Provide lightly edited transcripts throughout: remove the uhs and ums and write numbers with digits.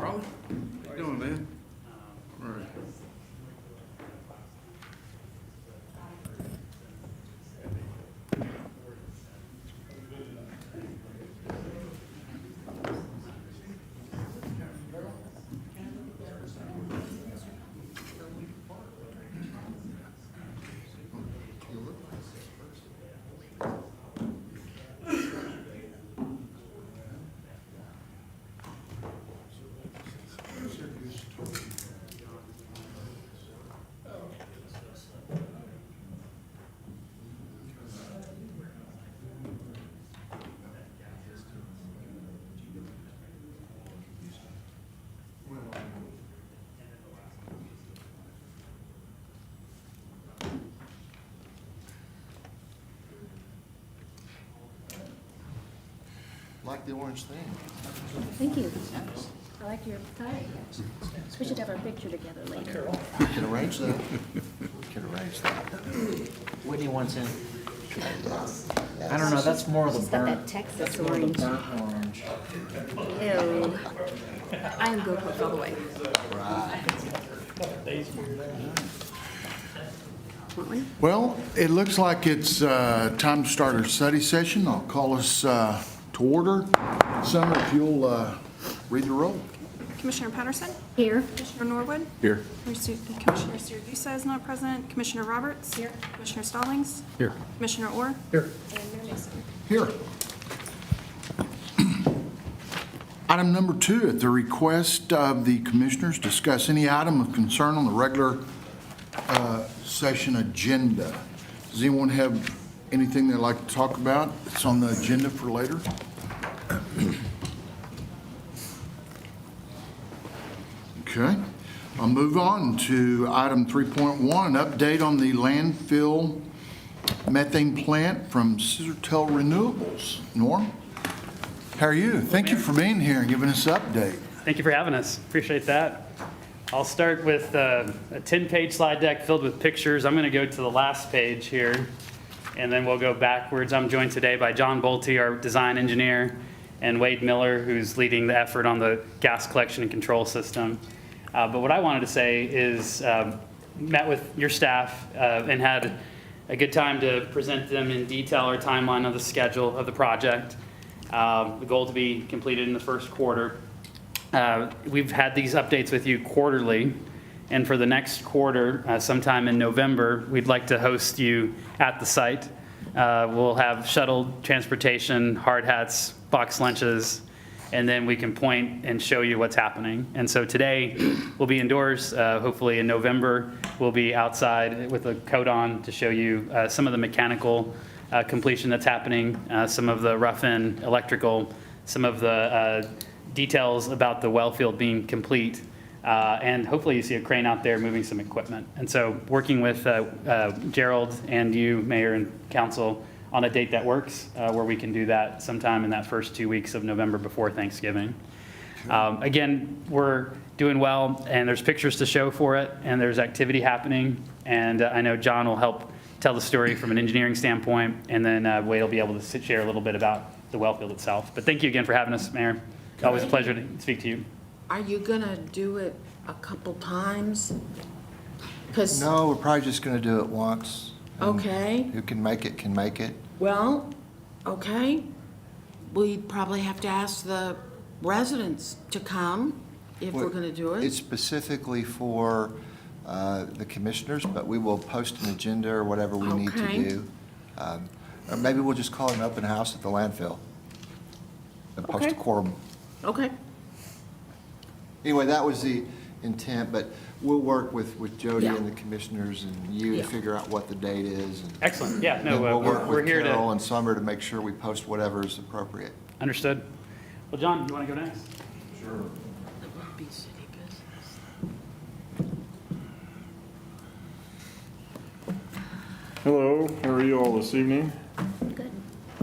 Charlie, how you doing, man? All right. Like the orange thing. Thank you. I like your tie. We should have our picture together later. We can arrange that. We can arrange that. Whitney wants in. I don't know, that's more of the She's got that burnt, Texas orange. burnt orange. Ew. I am GoPro all the way. Right. Want one? Well, it looks like it's time to start our study session. I'll call us to order. Summer, if you'll read the roll. Commissioner Patterson? Here. Commissioner Norwood? Here. Commissioner Sirigusa is not present. Commissioner Roberts? Here. Commissioner Stallings? Here. Commissioner Orr? Here. And Mayor Mason. Here. Item number 2, at the request of the commissioners, discuss any item of concern on the regular session agenda. Does anyone have anything they'd like to talk about that's on the agenda for later? Okay. I'll move on to item 3.1, update on the landfill methane plant from Scissortail Renewables. Norm, how are you? Thank you for being here and giving us an update. Thank you for having us. Appreciate that. I'll start with a 10-page slide deck filled with pictures. I'm going to go to the last page here, and then we'll go backwards. I'm joined today by John Bolte, our design engineer, and Wade Miller, who's leading the effort on the gas collection and control system. But what I wanted to say is met with your staff and had a good time to present them in detail our timeline of the schedule of the project. The goal to be completed in the first quarter. We've had these updates with you quarterly, and for the next quarter, sometime in November, we'd like to host you at the site. We'll have shuttle transportation, hard hats, box lunches, and then we can point and show you what's happening. And so today, we'll be indoors. Hopefully in November, we'll be outside with a coat on to show you some of the mechanical completion that's happening, some of the rough-in electrical, some of the details about the well field being complete, and hopefully you see a crane out there moving some equipment. And so working with Gerald and you, Mayor and Council, on a date that works, where we can do that sometime in that first 2 weeks of November before Thanksgiving. Again, we're doing well, and there's pictures to show for it, and there's activity happening, and I know John will help tell the story from an engineering standpoint, and then Wade will be able to share a little bit about the well field itself. But thank you again for having us, Mayor. Always a pleasure to speak to you. Are you gonna do it a couple times? 'Cause, No, we're probably just going to do it once. and okay, Who can make it, can make it. well, okay. We'd probably have to ask the residents to come if we're gonna do It's it. specifically for the commissioners, but we will post an agenda or whatever we need to Okay. do. Or maybe we'll just call it an open house at the landfill and post a Okay. quorum. Okay, Anyway, that was the intent, but we'll work with Jody Yeah. and the commissioners and you to Yeah. figure out what the date is. And Excellent. Yeah, then no, we'll work we're with here Carol to, and Summer to make sure we post whatever is appropriate. understood. Well, John, you want to go next? that would be city business. Hello, how are you all this evening? Good.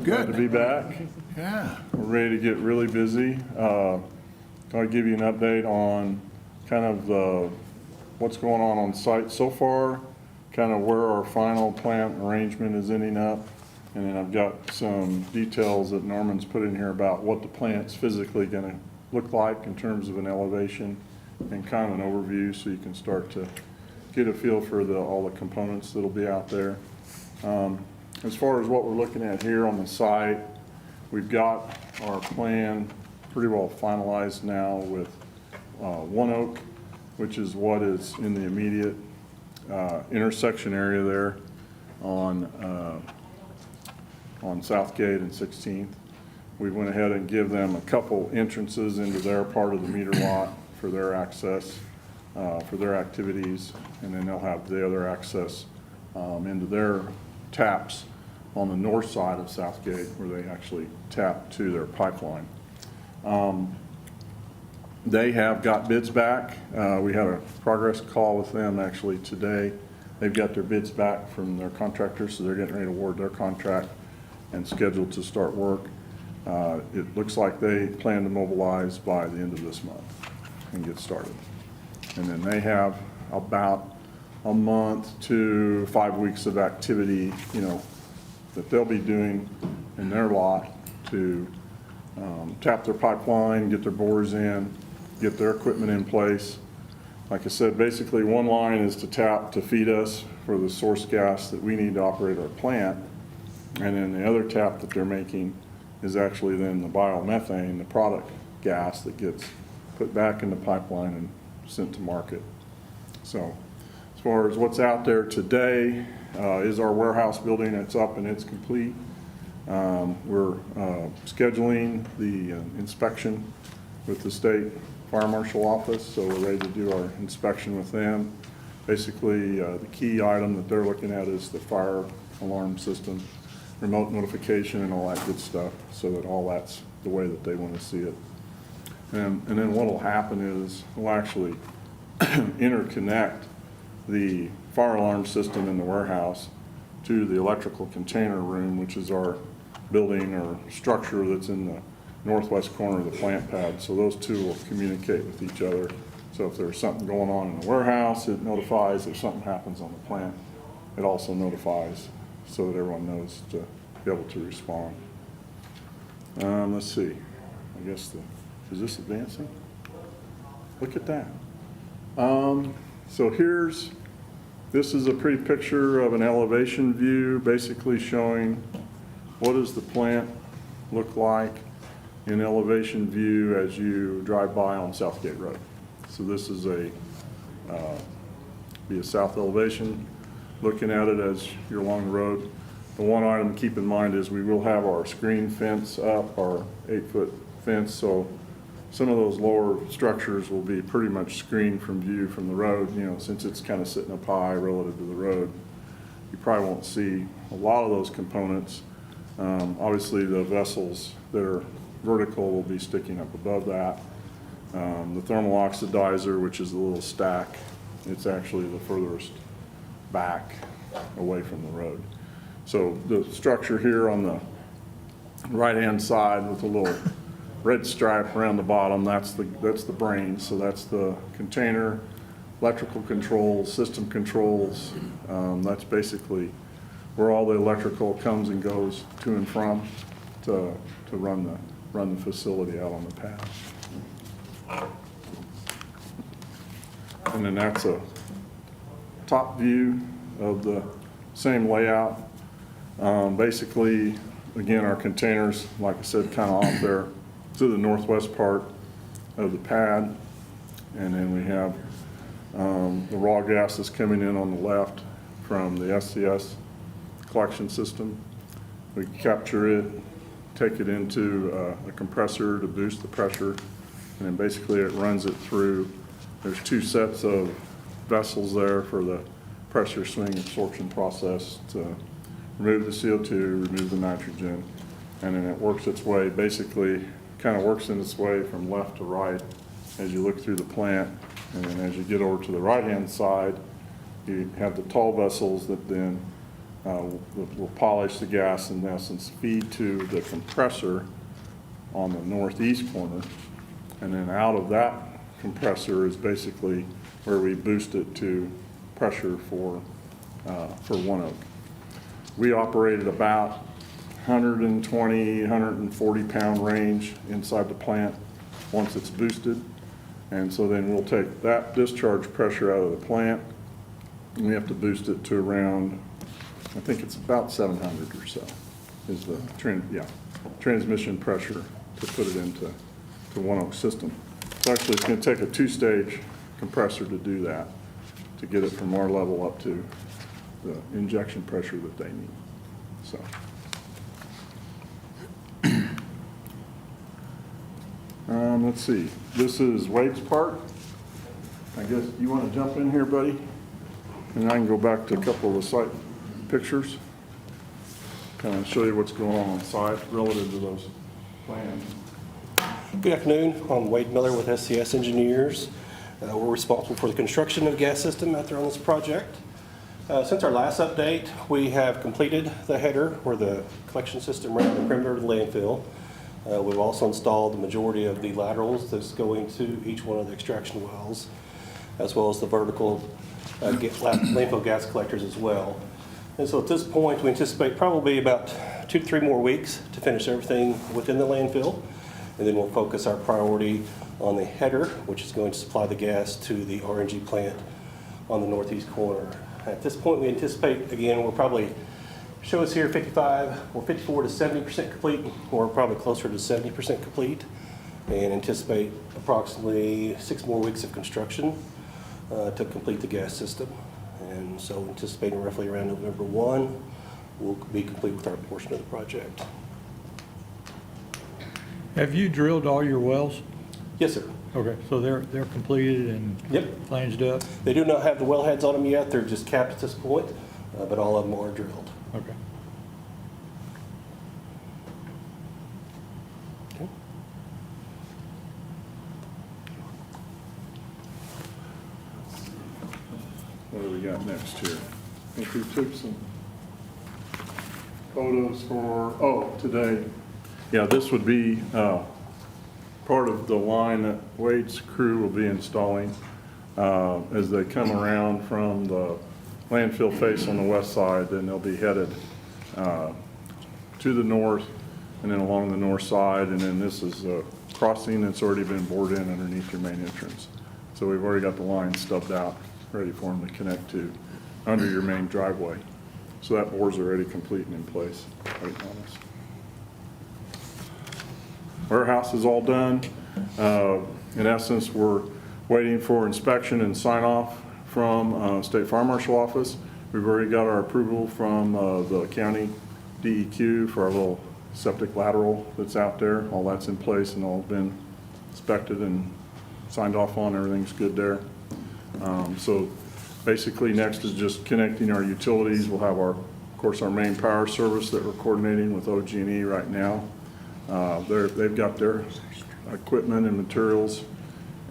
Glad to be back. Yeah. We're ready to get really busy. I'll give you an update on kind of what's going on site so far, kind of where our final plant arrangement is ending up. And then I've got some details that Norman's put in here about what the plant's physically going to look like in terms of an elevation and kind of an overview, so you can start to get a feel for all the components that'll be out there. As far as what we're looking at here on the site, we've got our plan pretty well finalized now with One Oak, which is what is in the immediate intersection area there on Southgate and 16th. We went ahead and give them a couple entrances into their part of the meter lot for their access, for their activities, and then they'll have the other access into their taps on the north side of Southgate, where they actually tap to their pipeline. They have got bids back. We had a progress call with them actually today. They've got their bids back from their contractors, so they're getting ready to award their contract and scheduled to start work. It looks like they plan to mobilize by the end of this month and get started. And then they have about a month to 5 weeks of activity, that they'll be doing in their lot to tap their pipeline, get their bores in, get their equipment in place. Like I said, basically one line is to tap to feed us for the source gas that we need to operate our plant. And then the other tap that they're making is actually then the biomethane, the product gas that gets put back in the pipeline and sent to market. So as far as what's out there today is our warehouse building. It's up and it's complete. We're scheduling the inspection with the state fire marshal office, so we're ready to do our inspection with them. Basically, the key item that they're looking at is the fire alarm system, remote notification and all that good stuff, so that all that's the way that they want to see it. And then what will happen is we'll actually interconnect the fire alarm system in the warehouse to the electrical container room, which is our building or structure that's in the northwest corner of the plant pad. So those two will communicate with each other. So if there's something going on in the warehouse, it notifies. If something happens on the plant, it also notifies, so that everyone knows to be able to respond. Let's see. I guess is this advancing? Look at that. So this is a pretty picture of an elevation view, basically showing what does the plant look like in elevation view as you drive by on Southgate Road. So this is be a south elevation, looking at it as you're along the road. The one item to keep in mind is we will have our screen fence up, our 8-foot fence, so some of those lower structures will be pretty much screened from view from the road, since it's kind of sitting up high relative to the road. You probably won't see a lot of those components. Obviously the vessels that are vertical will be sticking up above that. The thermal oxidizer, which is the little stack, it's actually the furthest back away from the road. So the structure here on the right-hand side with a little red stripe around the bottom, that's the brain. So that's the container, electrical controls, system controls. That's basically where all the electrical comes and goes to and from to run the facility out on the pad. And then that's a top view of the same layout. Basically, again, our containers, like I said, kind of off there to the northwest part of the pad. And then we have the raw gas that's coming in on the left from the SCS collection system. We capture it, take it into a compressor to boost the pressure, and then basically it runs it through. There's two sets of vessels there for the pressure swing absorption process to remove the CO2, remove the nitrogen, and then it works its way, basically kind of works in its way from left to right as you look through the plant. And then as you get over to the right-hand side, you have the tall vessels that then will polish the gas and in essence feed to the compressor on the northeast corner. And then out of that compressor is basically where we boost it to pressure for One Oak. We operate at about 120, 140 pound range inside the plant. once it's boosted. And so then we'll take that discharge pressure out of the plant, and we have to boost it to around, I think it's about 700 or so, is the transmission pressure to put it into One Oak system. So actually, it's going to take a 2-stage compressor to do that, to get it from our level up to the injection pressure that they need. So. Let's see, this is Wade's part. I guess you want to jump in here, buddy? And I can go back to a couple of the site pictures, kind of show you what's going on site relative to those plans. Good afternoon. I'm Wade Miller with SCS Engineers. We're responsible for the construction of the gas system out there on this project. Since our last update, we have completed the header or the collection system around the perimeter of the landfill. We've also installed the majority of the laterals that's going to each one of the extraction wells, as well as the vertical landfill gas collectors as well. And so at this point, we anticipate probably about 2 to 3 more weeks to finish everything within the landfill. And then we'll focus our priority on the header, which is going to supply the gas to the RNG plant on the northeast corner. At this point, we anticipate, again, we'll probably show us here 55 or 54 to 70% complete, or probably closer to 70% complete, and anticipate approximately 6 more weeks of construction to complete the gas system. And so anticipating roughly around November 1, we'll be complete with our portion of the project. Have you drilled all your wells? Yes, sir. Okay, so they're completed and Yep. flanged up? They do not have the wellheads on them yet. They're just capped at this point, but all of them are drilled. Okay. Okay. What do we got next here? I think we took some photos for, today. Yeah, this would be part of the line that Wade's crew will be installing as they come around from the landfill face on the west side. Then they'll be headed to the north and then along the north side. And then this is a crossing that's already been bored in underneath your main entrance. So we've already got the line stubbed out, ready for them to connect to under your main driveway. So that bore's already complete and in place waiting on us. Warehouse is all done. In essence, we're waiting for inspection and sign off from State Fire Marshal Office. We've already got our approval from the county DEQ for our little septic lateral that's out there. All that's in place and all been inspected and signed off on. Everything's good there. So basically next is just connecting our utilities. We'll have of course, our main power service that we're coordinating with OG&E right now. They've got their equipment and materials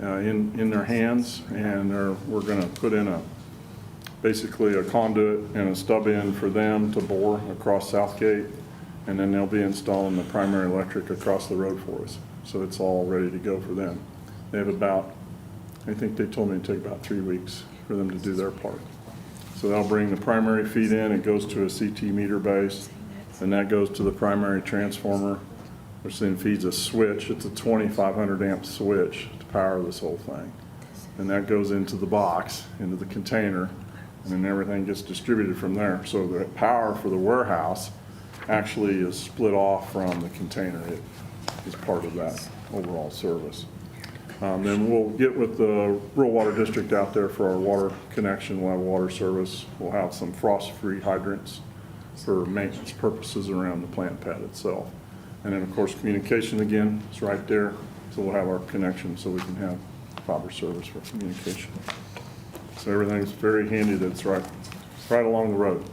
in their hands, and we're going to put in basically a conduit and a stub in for them to bore across Southgate, and then they'll be installing the primary electric across the road for us. So it's all ready to go for them. They have I think they told me it'd take about 3 weeks for them to do their part. So they'll bring the primary feed in, it goes to a CT meter base, and that goes to the primary transformer, which then feeds a switch. It's a 2,500 amp switch to power this whole thing. And that goes into the box, into the container, and then everything gets distributed from there. So the power for the warehouse actually is split off from the container. It is part of that overall service. Then we'll get with the rural water district out there for our water connection. We'll have water service. We'll have some frost-free hydrants for maintenance purposes around the plant pad itself. And then, of course, communication again is right there. So we'll have our connection so we can have fiber service for communication. So everything's very handy that's right along the road.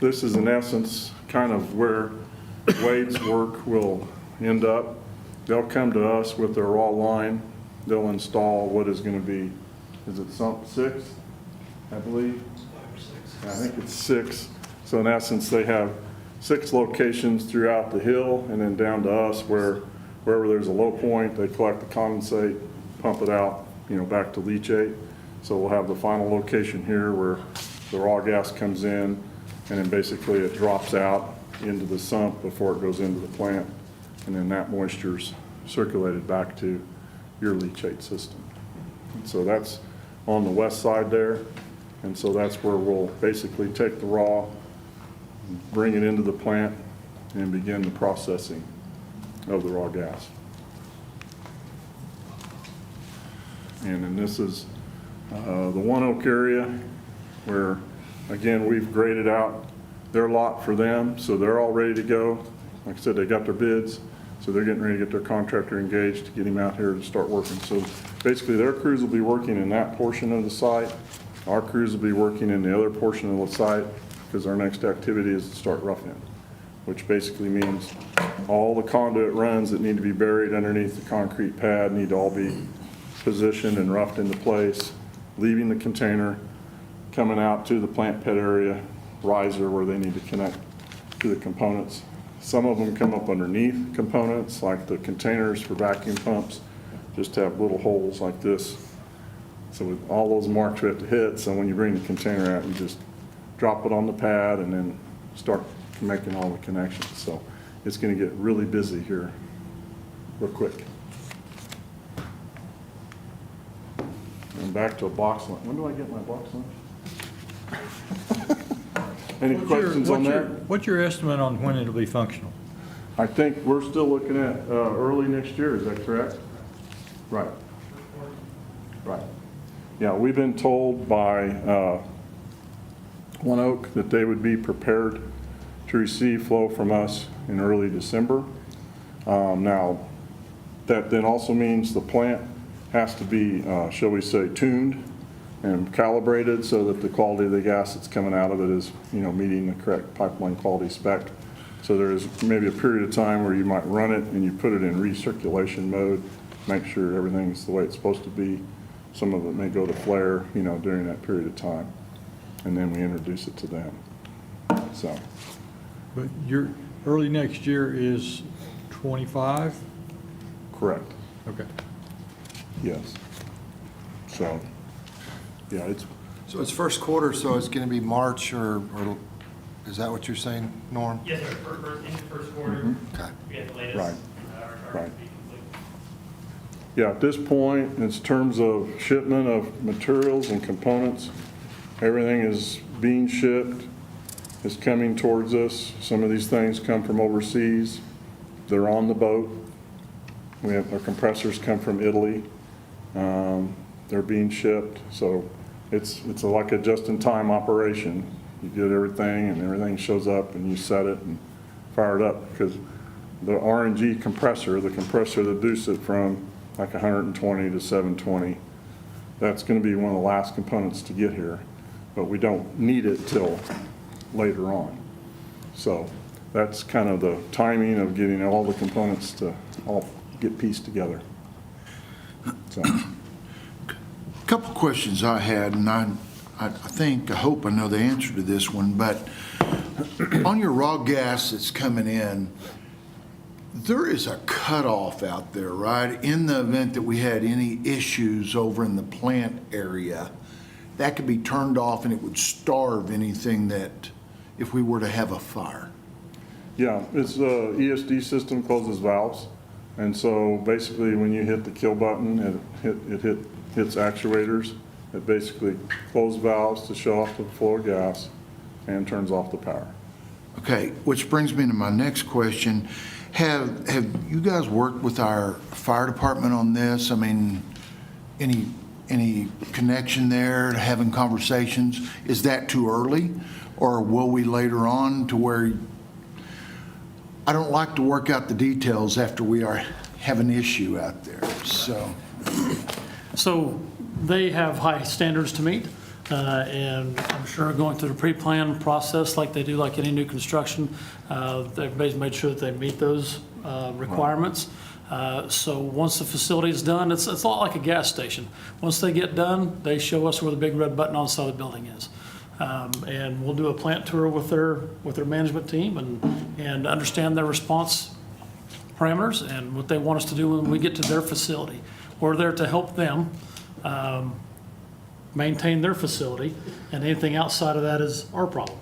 This is in essence kind of where Wade's work will end up. They'll come to us with their raw line. They'll install what is going to be, is it 6, I believe? 5 or 6. I think it's 6. So in essence, they have 6 locations throughout the hill and then down to us wherever there's a low point, they collect the condensate, pump it out, back to leachate. So we'll have the final location here where the raw gas comes in and then basically it drops out into the sump before it goes into the plant. and then that moisture's circulated back to your leachate system. And so that's on the west side there, and so that's where we'll basically take the raw, bring it into the plant, and begin the processing of the raw gas. And then this is the One Oak area where, again, we've graded out their lot for them, so they're all ready to go. Like I said, they got their bids, so they're getting ready to get their contractor engaged to get him out here to start working. So basically, their crews will be working in that portion of the site. Our crews will be working in the other portion of the site, because our next activity is to start roughing, which basically means all the conduit runs that need to be buried underneath the concrete pad need to all be positioned and roughed into place, leaving the container, coming out to the plant pit area, riser where they need to connect to the components. Some of them come up underneath components, like the containers for vacuum pumps, just have little holes like this. So with all those marks we have to hit, so when you bring the container out, you just drop it on the pad and then start making all the connections. So it's going to get really busy here real quick. And back to a box lunch. When do I get my box lunch? Any questions on that? What's your estimate on when it'll be functional? I think we're still looking at early next year, is that correct? Right. Right. Yeah, we've been told by One Oak that they would be prepared to receive flow from us in early December. Now, that then also means the plant has to be, shall we say, tuned and calibrated so that the quality of the gas that's coming out of it is, meeting the correct pipeline quality spec. So there is maybe a period of time where you might run it and you put it in recirculation mode, make sure everything's the way it's supposed to be. Some of it may go to flare, during that period of time, and then we introduce it to them. So, But your early next year is 25? correct. Okay. Yes. So, yeah, it's So it's first quarter, so it's going to be March, or is that what you're saying, Norm? Yes, sir, in the first quarter, Okay. we have the latest. Right. Our Right. Yeah, at this point, in terms of shipment of materials and components, everything is being shipped, is coming towards us. Some of these things come from overseas. They're on the boat. We have, our compressors come from Italy. They're being shipped. So it's like a just-in-time operation. You get everything and everything shows up and you set it and fire it up, because the RNG compressor, the compressor that boosts it from like 120 to 720, that's going to be one of the last components to get here, but we don't need it till later on. So that's kind of the timing of getting all the components to all get pieced together. So. Couple questions I had, and I hope I know the answer to this one, but on your raw gas that's coming in, there is a cutoff out there, right? In the event that we had any issues over in the plant area, that could be turned off and it would starve anything that, if we were to have a fire. Yeah, it's the ESD system closes valves, and so basically when you hit the kill button, it hits actuators. It basically closes valves to shut off the flow of gas and turns off the power. Okay, which brings me to my next question. Have you guys worked with our fire department on this? I mean, any connection there, having conversations? Is that too early? Or will we later on, to where, I don't like to work out the details after we have an issue out there, so. So they have high standards to meet, and I'm sure going through the pre-plan process like they do like any new construction, they've made sure that they meet those requirements. So once the facility is done, it's a lot like a gas station. Once they get done, they show us where the big red button on the side of the building is. And we'll do a plant tour with their management team and understand their response parameters and what they want us to do when we get to their facility. We're there to help them maintain their facility, and anything outside of that is our problem.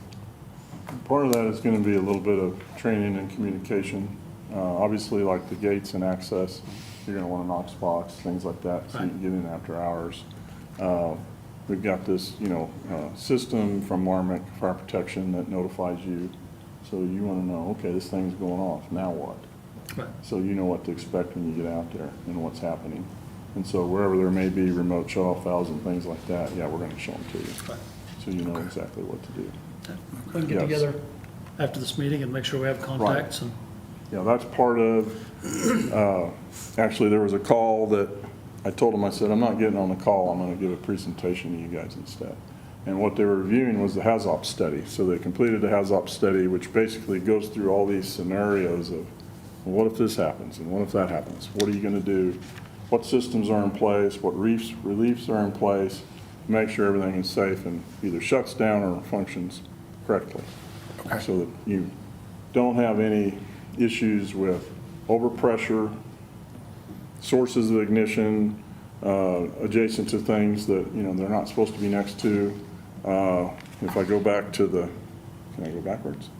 Part of that is going to be a little bit of training and communication Obviously, like the gates and access, you're gonna want a Knox box, things like that, so you can get in after hours. We've got this, system from Marmot Fire Protection that notifies you. So you wanna know, okay, this thing's going off, now what? Right. So you know what to expect when you get out there and what's happening. And so wherever there may be remote shut-off valves and things like that, yeah, we're gonna show them to you. Right. So you know exactly what to do. We can get Yes. together after this meeting and make sure we have contacts and. Yeah, that's part of, actually, there was a call that, I told them, I said, I'm not getting on the call, I'm gonna give a presentation to you guys instead. And what they were reviewing was the HAZOP study. So they completed the HAZOP study, which basically goes through all these scenarios of, well, what if this happens, and what if that happens? What are you gonna do? What systems are in place, what reliefs are in place, make sure everything is safe and either shuts down or functions correctly. Okay. So that you don't have any issues with overpressure, sources of ignition, adjacent to things that, they're not supposed to be next to. If I go back to can I go backwards?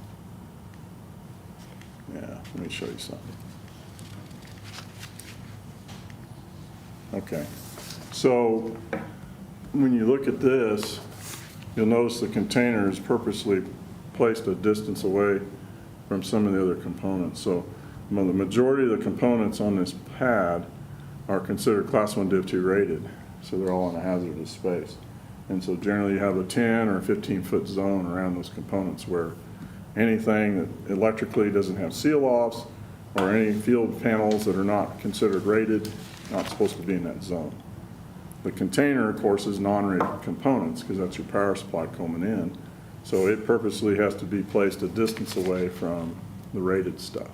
Yeah, let me show you something. Okay, so when you look at this, you'll notice the container is purposely placed a distance away from some of the other components. So the majority of the components on this pad are considered Class 1 Div 2 rated, so they're all in a hazardous space. And so generally you have a 10 or 15-foot zone around those components where anything that electrically doesn't have seal-offs or any field panels that are not considered rated, not supposed to be in that zone. The container, of course, is non-rated components because that's your power supply coming in. So it purposely has to be placed a distance away from the rated stuff.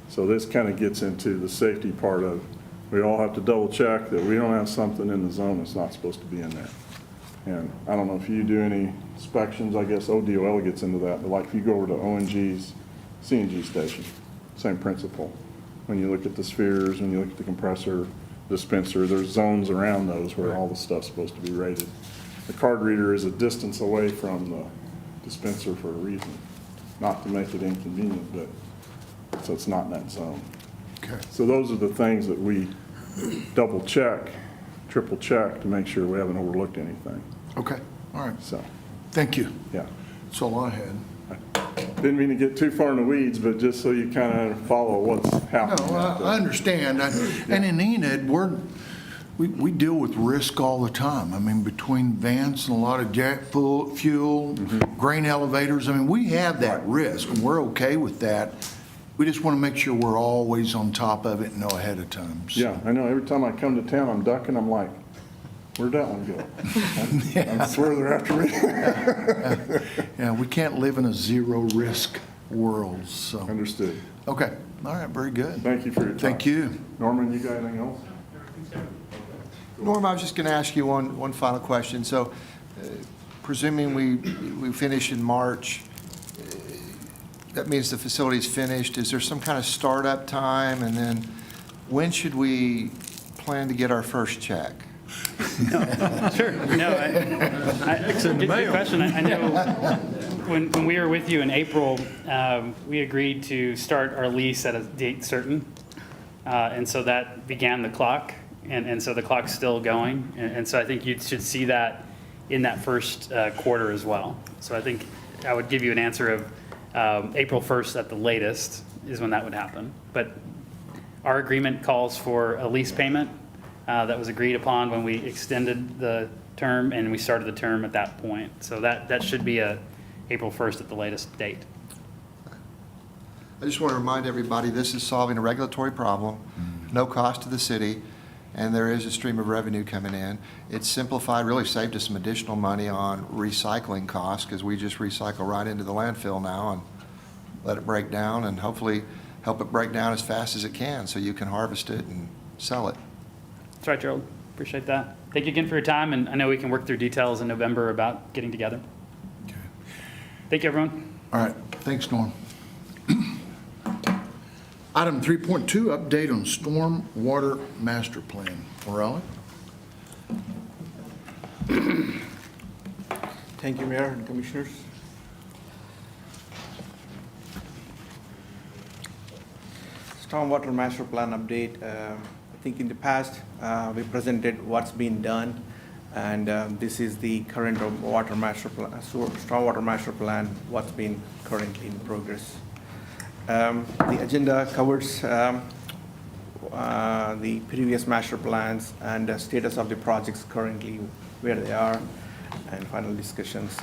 So this kind of gets into the safety part of, we all have to double check that we don't have something in the zone that's not supposed to be in there. And I don't know if you do any inspections, I guess ODOL gets into that, but like if you go over to ONG's CNG station, same principle. When you look at the spheres, when you look at the compressor, dispenser, there's zones around those where all the stuff's supposed to be rated. The card reader is a distance away from the dispenser for a reason, not to make it inconvenient, but so it's not in that zone. Okay. So those are the things that we double check, triple check to make sure we haven't overlooked anything. Okay, all right. So, Thank you. yeah. That's all I had. Didn't mean to get too far in the weeds, but just so you kind of follow what's happening. No, out there. I understand. And in Enid, we deal with risk all the time. I mean, between Vance and a lot of jet fuel, grain elevators, I mean, we have that risk, and we're okay with that. We just want to make sure we're always on top of it and know ahead of time. So- Yeah, I know. Every time I come to town, I'm ducking. I'm like, where'd that one go? I swear they're after me. Yeah, we can't live in a zero-risk world, so. Understood. Okay, all right, very good. Thank you for your time. Thank you. Norman, you got anything else? Norm, I was just going to ask you one final question. So presuming we finish in March, that means the facility's finished. Is there some kind of startup time? And then when should we plan to get our first check? Sure. No, good question. I know when we were with you in April, we agreed to start our lease at a date certain. And so that began the clock. And so the clock's still going. And so I think you should see that in that first quarter as well. So I think I would give you an answer of April 1st at the latest is when that would happen. But our agreement calls for a lease payment that was agreed upon when we extended the term, and we started the term at that point. So that should be a April 1st at the latest date. I just want to remind everybody, this is solving a regulatory problem, no cost to the city, and there is a stream of revenue coming in. It's simplified, really saved us some additional money on recycling costs because we just recycle right into the landfill now and let it break down and hopefully help it break down as fast as it can so you can harvest it and sell it. That's right, Gerald. Appreciate that. Thank you again for your time, and I know we can work through details in November about getting together. Okay. Thank you, everyone. All right, thanks, Norm. Item 3.2, update on storm water master plan. Morale? Thank you, Mayor and Commissioners. stormwater master plan update. I think in the past, we presented what's been done, and this is the current water master plan, stormwater master plan, what's been currently in progress. The agenda covers the previous master plans and the status of the projects currently, where they are, and final discussions.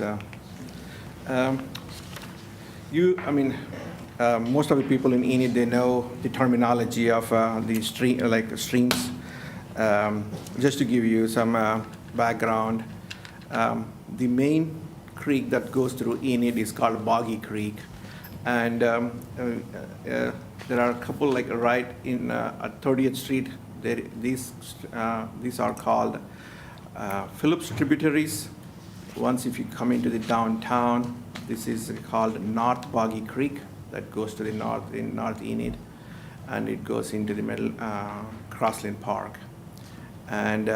Most of the people in Enid, they know the terminology of the stream, like streams. Just to give you some background, the main creek that goes through Enid is called Boggy Creek, and there are a couple, like right in at 30th Street. These are called Phillips tributaries. Once if you come into the downtown, this is called North Boggy Creek that goes to the north in North Enid, and it goes into the middle Crossland Park. And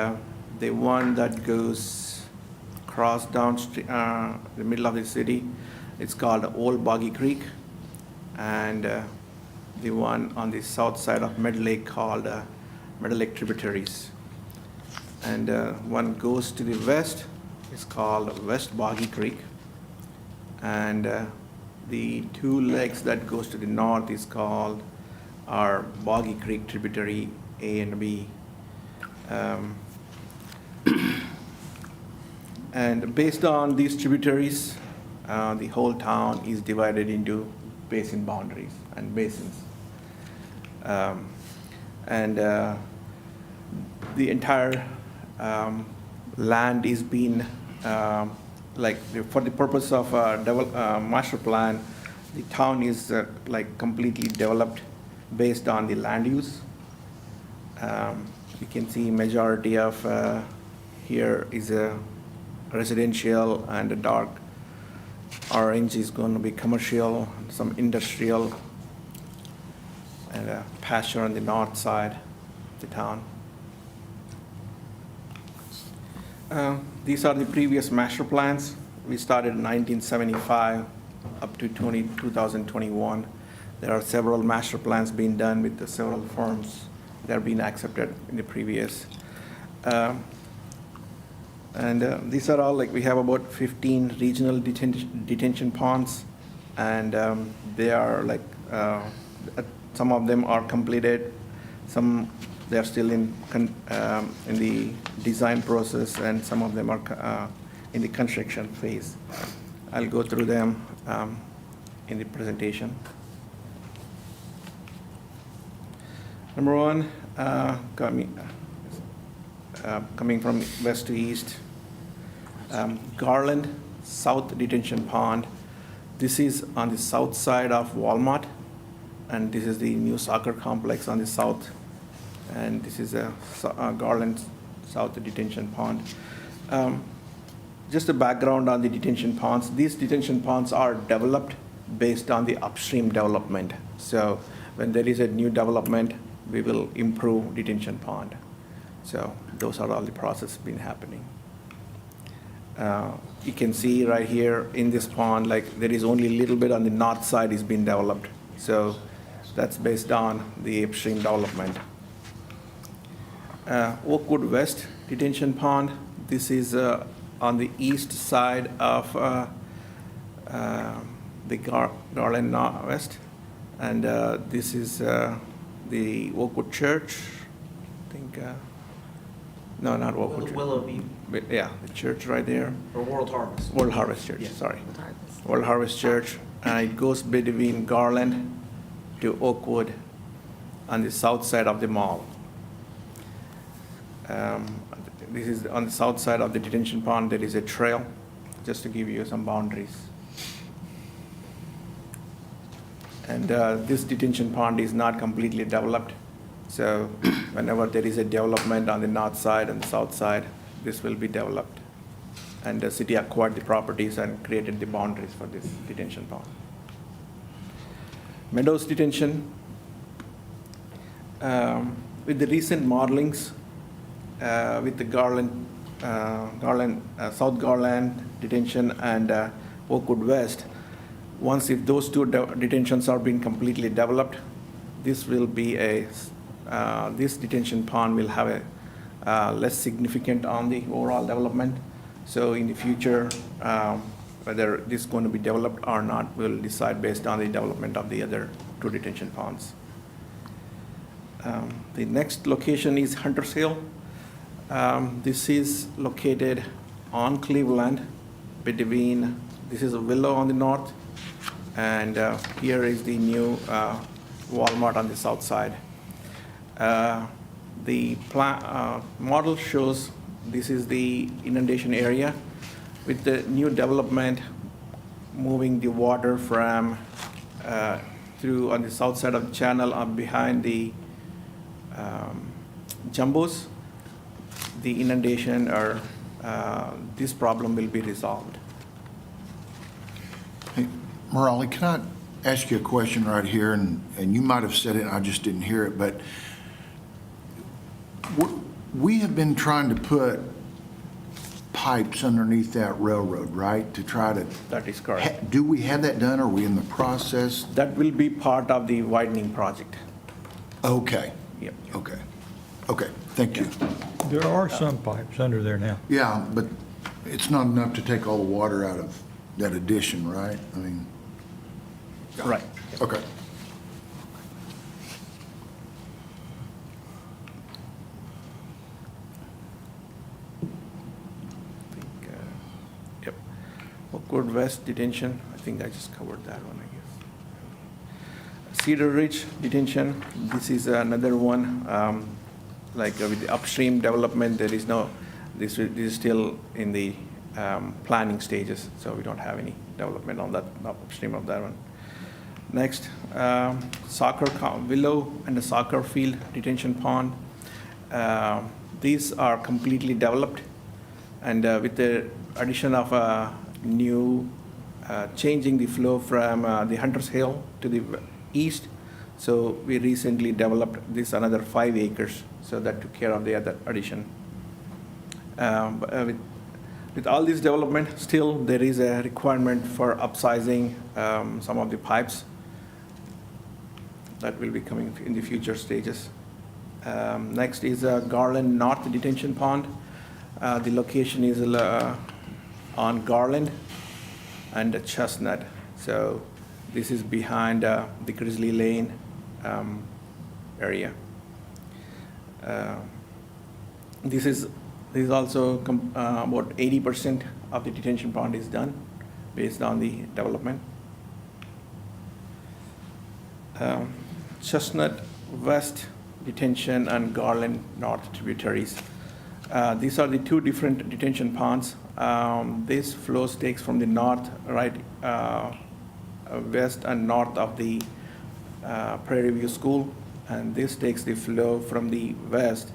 the one that goes across down the middle of the city, it's called Old Boggy Creek, and the one on the south side of Mid Lake called Mid Lake Tributaries. And one goes to the west, it's called West Boggy Creek, and the two legs that goes to the north is called our Boggy Creek Tributary A and B. And based on these tributaries, the whole town is divided into basin boundaries and basins. And the entire land is being for the purpose of master plan, the town is like completely developed based on the land use. You can see majority of here is a residential, and the dark orange is going to be commercial, some industrial, and a pasture on the north side of the town. These are the previous master plans. We started in 1975 up to 2021. There are several master plans being done with the several firms that are being accepted in the previous. These are all, like, we have about 15 regional detention ponds, and they are like, some of them are completed, some they are still in the design process, and some of them are in the construction phase. I'll go through them in the presentation. Number one, coming from west to east, Garland South Detention Pond. This is on the south side of Walmart, and this is the new soccer complex on the south, and this is a Garland South Detention Pond. Just a background on the detention ponds. These detention ponds are developed based on the upstream development. So when there is a new development, we will improve detention pond. So those are all the processes been happening. You can see right here in this pond, like there is only a little bit on the north side is being developed. So that's based on the upstream development. Oakwood West Detention Pond. This is on the east side of the Garland West, and this is the Oakwood Church. I think no, not Oakwood. Willoughby, But yeah, the church right there. or World Harvest. World Harvest Church. Yeah. Sorry, World Harvest Church, and it goes between Garland to Oakwood on the south side of the mall. This is on the south side of the detention pond. There is a trail, just to give you some boundaries. And this detention pond is not completely developed. So whenever there is a development on the north side and the south side, this will be developed. And the city acquired the properties and created the boundaries for this detention pond. Meadows Detention. With the recent modelings, with the South Garland Detention and Oakwood West, once if those two detentions are being completely developed, this will be this detention pond will have a less significant on the overall development. So in the future, whether this is going to be developed or not, we'll decide based on the development of the other 2 detention ponds. The next location is Hunter's Hill. This is located on Cleveland between, this is a Willow on the north, and here is the new Walmart on the south side. The model shows this is the inundation area with the new development moving the water from through on the south side of the channel up behind the jumbos. The inundation or this problem will be resolved. Hey, Morale, can I ask you a question right here? And you might have said it, I just didn't hear it, but we have been trying to put pipes underneath that railroad, right? To try to. That is correct. Do we have that done? Are we in the process? That will be part of the widening project. Okay. Yep. Okay. Okay, thank you. There are some pipes under there now. Yeah, but it's not enough to take all the water out of that addition, right? I mean. Right. Okay. Yep. Oakwood West detention, I think I just covered that one, I guess. Cedar Ridge detention, this is another one. With the upstream development, there is no, this is still in the planning stages, so we don't have any development on that, upstream of that one. Next, Willow and the soccer field detention pond. These are completely developed, and with the addition of a new, changing the flow from the Hunter's Hill to the east. So we recently developed this another 5 acres, so that took care of the other addition. With all this development, still there is a requirement for upsizing some of the pipes. That will be coming in the future stages. Next is Garland North Detention Pond. The location is on Garland and Chestnut. So this is behind the Grizzly Lane area. This is also about 80% of the detention pond is done based on the development. Chestnut West Detention and Garland North tributaries. These are the 2 different detention ponds. This flow takes from the north, right, west and north of the Prairie View School, and this takes the flow from the west,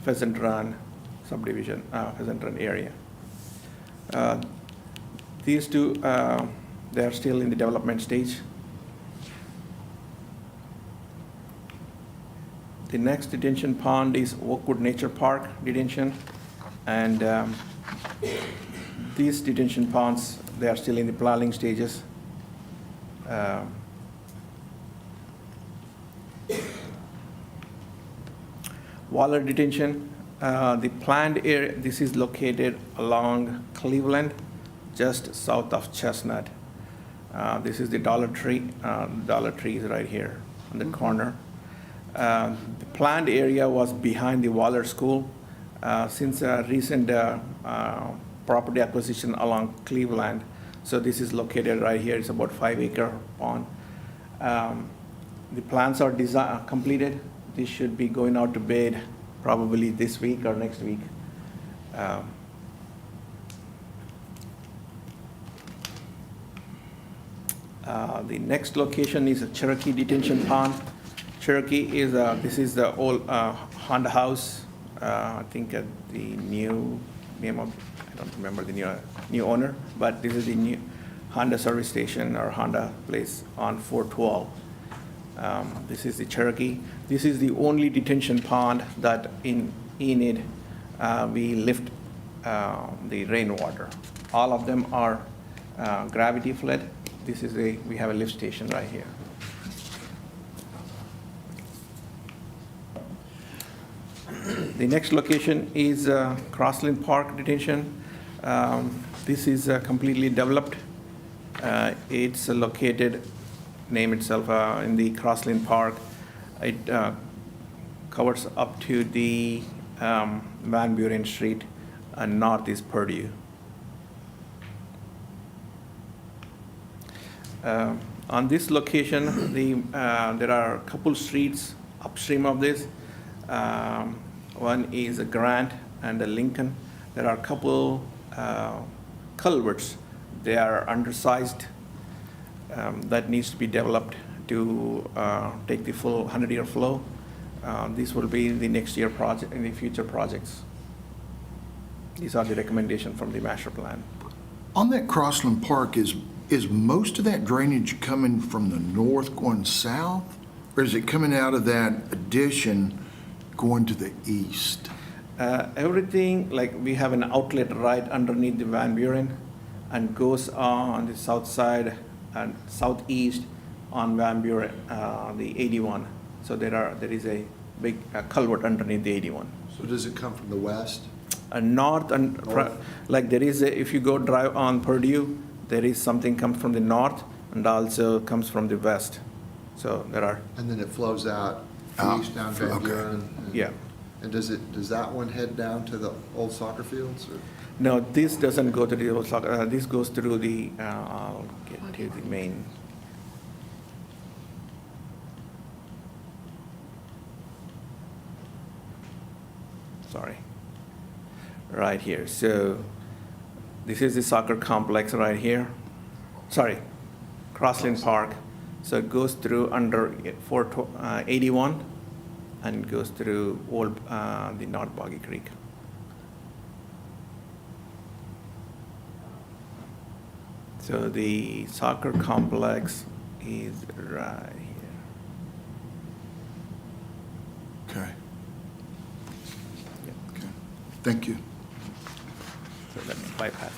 Pheasant Run subdivision, Pheasant Run area. These 2, they are still in the development stage. The next detention pond is Oakwood Nature Park detention, and these detention ponds, they are still in the planning stages. Waller detention, the planned area, this is located along Cleveland, just south of Chestnut. This is the Dollar Tree. Dollar Tree is right here on the corner. The planned area was behind the Waller School. Since a recent property acquisition along Cleveland, so this is located right here. It's about 5-acre pond. The plans are completed. This should be going out to bid probably this week or next week. The next location is a Cherokee detention pond. Cherokee is this is the old Honda house. I think the new name of, I don't remember the new owner, but this is the new Honda service station or Honda place on 412. This is the Cherokee. This is the only detention pond that in Enid we lift the rainwater. All of them are gravity fed. This is we have a lift station right here. The next location is Crossland Park Detention. This is completely developed. It's located, name itself, in the Crossland Park. It covers up to the Van Buren Street and north is Purdue. On this location, there are a couple streets upstream of this. One is a Grant and a Lincoln. There are a couple culverts. They are undersized. That needs to be developed to take the full 100-year flow. This will be the next year project and the future projects. These are the recommendations from the master plan. On that Crossland Park, is most of that drainage coming from the north going south? Or is it coming out of that addition going to the east? Everything, like we have an outlet right underneath the Van Buren and goes on the south side and southeast on Van Buren, the 81. So there is a big culvert underneath the 81. So does it come from the west? North and like there is if you go drive on Purdue, there is something comes from the north and also comes from the west. So there are. And then it flows out east down Van Buren? and- Yeah. And does that one head down to the old soccer fields? Or? No, this doesn't go to the old soccer. This goes through the. I'll get to the main. Sorry. Right here. So this is the soccer complex right here. Sorry, Crossland Park. So it goes through under 81 and goes through old the North Boggy Creek. So the soccer complex is right here. Okay. Okay. Thank you. So let me bypass.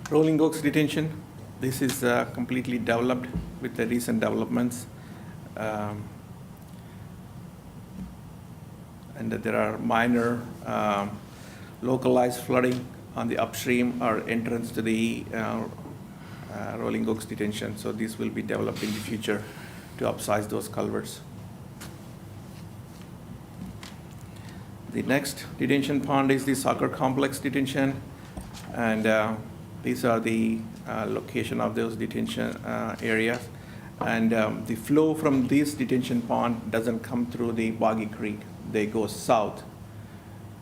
Rolling Oaks Detention. This is completely developed with the recent developments. And there are minor localized flooding on the upstream or entrance to the Rolling Oaks Detention. So this will be developed in the future to upsize those culverts. The next detention pond is the soccer complex detention. And these are the location of those detention areas. And the flow from this detention pond doesn't come through the Boggy Creek. They go south,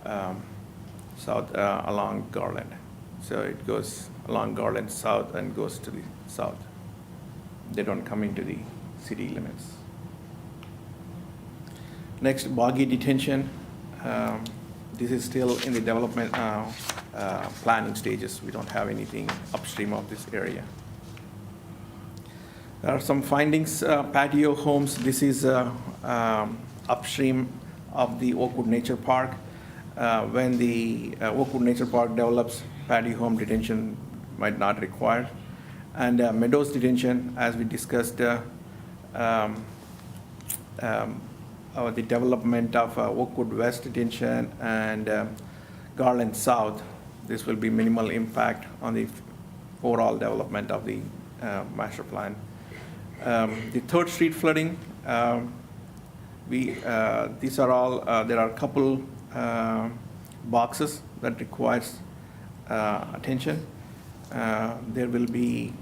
along Garland. So it goes along Garland south and goes to the south. They don't come into the city limits. Next, Boggy Detention. This is still in the development planning stages. We don't have anything upstream of this area. There are some findings, patio homes. This is upstream of the Oakwood Nature Park. When the Oakwood Nature Park develops, patio home detention might not require. And Meadows Detention, as we discussed, the development of Oakwood West Detention and Garland South, this will be minimal impact on the overall development of the master plan. The 3rd Street flooding, these are all, there are a couple boxes that requires attention. There will be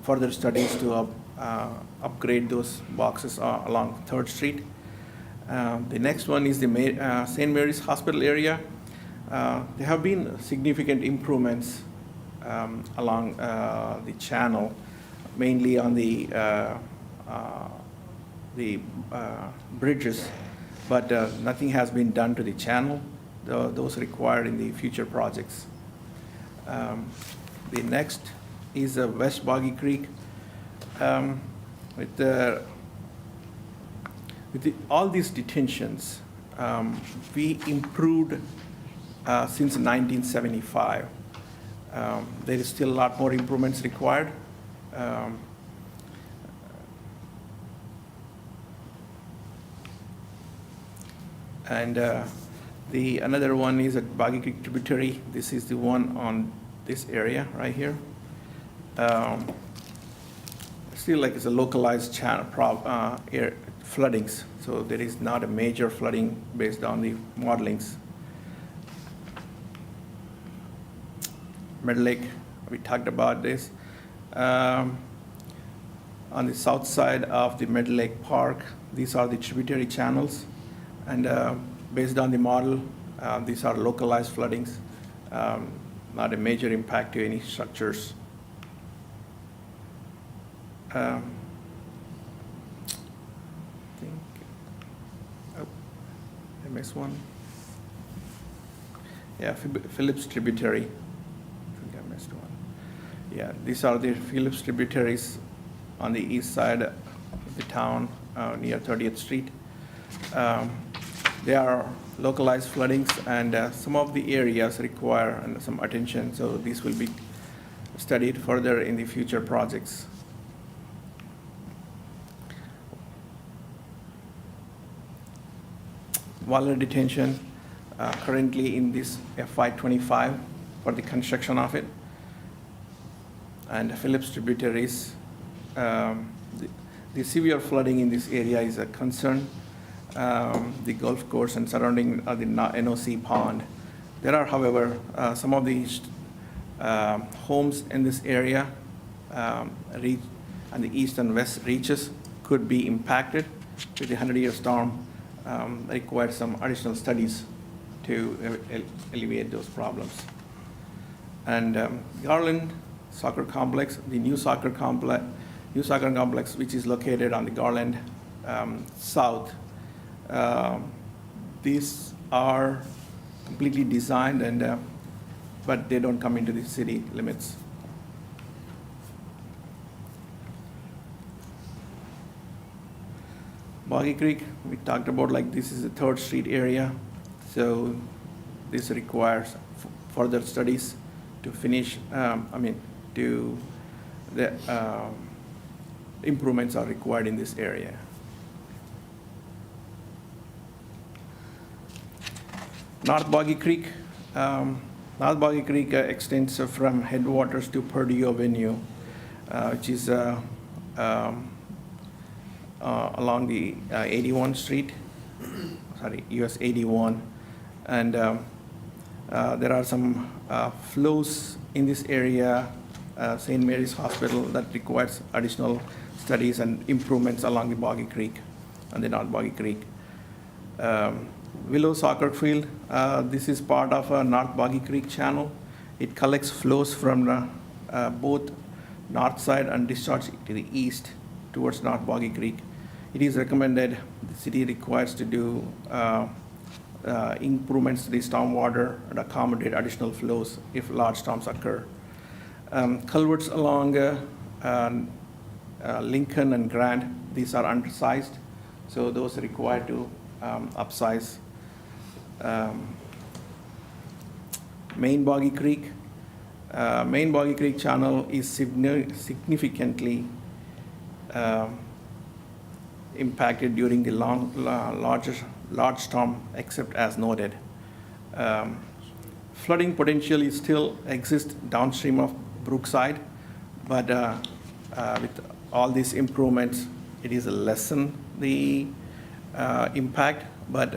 further studies to upgrade those boxes along 3rd Street. The next one is the St. Mary's Hospital area. There have been significant improvements along the channel, mainly on the bridges, but nothing has been done to the channel. Those required in the future projects. The next is West Boggy Creek. With all these detentions, we improved since 1975. There is still a lot more improvements required. And the another one is at Boggy Creek tributary. This is the one on this area right here. Still like it's a localized channel floodings, so there is not a major flooding based on the modelings. Mid Lake, we talked about this. On the south side of the Mid Lake Park, these are the tributary channels. And based on the model, these are localized floodings, not a major impact to any structures. I think, oh, I missed one. Yeah, Phillips tributary. I think I missed one. Yeah, these are the Phillips tributaries on the east side of the town near 30th Street. They are localized floodings, and some of the areas require some attention, so these will be studied further in the future projects. Water detention, currently in this FY25 for the construction of it. And Phillips tributaries, the severe flooding in this area is a concern. The golf course and surrounding the NOC pond. There are, however, some of these homes in this area and the east and west reaches could be impacted with the 100-year storm. Require some additional studies to alleviate those problems. And Garland Soccer Complex, the new soccer complex, which is located on the Garland south. These are completely designed, and but they don't come into the city limits. Boggy Creek, we talked about, like, this is a 3rd Street area, so this requires further studies to finish. The improvements are required in this area. North Boggy Creek. North Boggy Creek extends from headwaters to Purdue Avenue, which is along the 81 Street, US 81. And there are some flows in this area, St. Mary's Hospital, that requires additional studies and improvements along the Boggy Creek and the North Boggy Creek. Willow Soccer Field, this is part of a North Boggy Creek channel. It collects flows from both north side and discharges to the east towards North Boggy Creek. It is recommended the city requires to do improvements to the stormwater and accommodate additional flows if large storms occur. Culverts along Lincoln and Grant, these are undersized, so those are required to upsize. Main Boggy Creek. Main Boggy Creek channel is significantly impacted during the large storm, except as noted. Flooding potentially still exists downstream of Brookside, but with all these improvements, it is lessen the impact. But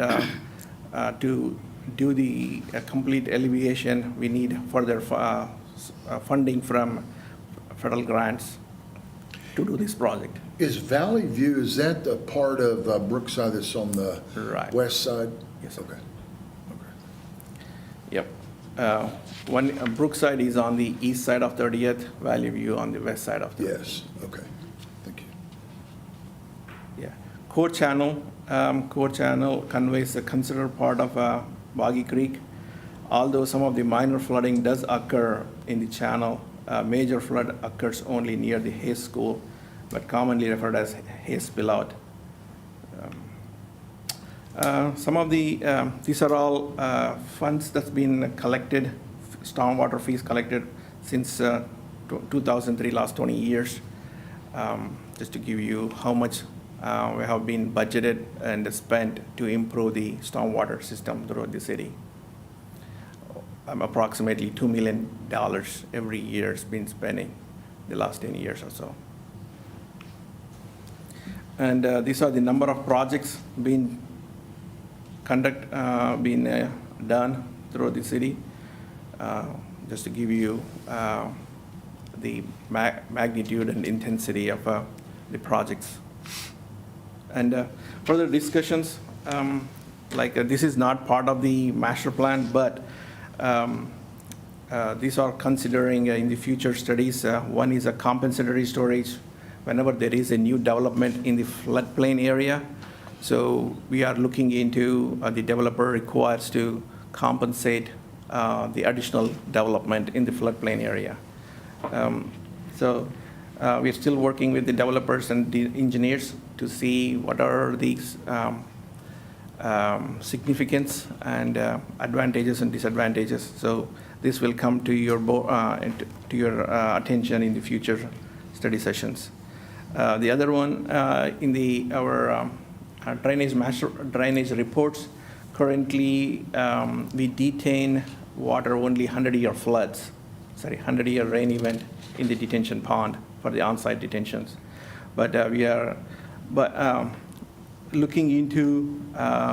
to do the complete alleviation, we need further funding from federal grants to do this project. Is Valley View, is that the part of Brookside that's on the Right. west side? Yes. Okay. Yep. One Brookside is on the east side of 30th, Valley View on the west side of 30th. Yes, okay. Thank you. Yeah. Core channel conveys a considerable part of Boggy Creek. Although some of the minor flooding does occur in the channel, major flood occurs only near the Hayes School, but commonly referred as Hayes Spillout. Some of these are all funds that's been collected, stormwater fees collected since 2003, last 20 years. Just to give you how much we have been budgeted and spent to improve the stormwater system throughout the city. Approximately $2 million every year has been spending the last 10 years or so. And these are the number of projects being done throughout the city. Just to give you the magnitude and intensity of the projects. And further discussions, this is not part of the master plan, but these are considering in the future studies. One is a compensatory storage whenever there is a new development in the floodplain area. So we are looking into the developer requires to compensate the additional development in the floodplain area. We're still working with the developers and the engineers to see what are these significance and advantages and disadvantages. So this will come to your attention in the future study sessions. The other one in our drainage reports, currently we detain water only 100-year floods, 100-year rain event in the detention pond for the on-site detentions. But we are looking into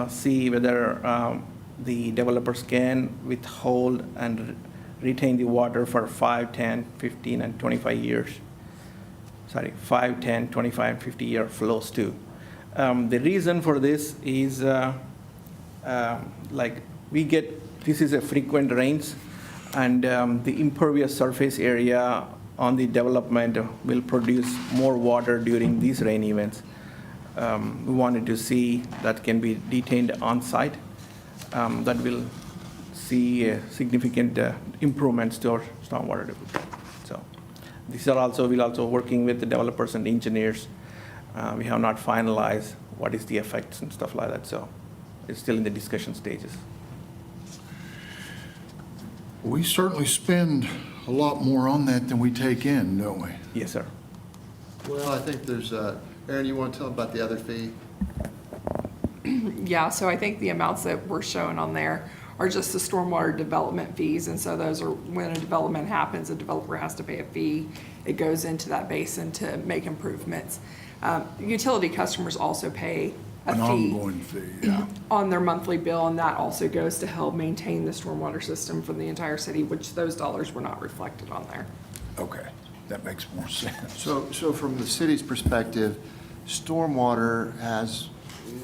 see whether the developers can withhold and retain the water for 5, 10, 15, and 25 years. 5, 10, 25, 50-year flows too. The reason for this is this is a frequent rains, and the impervious surface area on the development will produce more water during these rain events. We wanted to see that can be detained on site. That will see significant improvements to our stormwater development. So these are we're also working with the developers and engineers. We have not finalized what is the effects and stuff like that. So it's still in the discussion stages. We certainly spend a lot more on that than we take in, don't we? Yes, sir. Well, I think there's, Aaron, you want to tell about the other fee? Yeah, so I think the amounts that we're showing on there are just the stormwater development fees. And so those are when a development happens, a developer has to pay a fee. It goes into that basin to make improvements. Utility customers also pay a An fee ongoing fee, yeah. on their monthly bill, and that also goes to help maintain the stormwater system for the entire city, which those dollars were not reflected on there. Okay, that makes more sense. So from the city's perspective, stormwater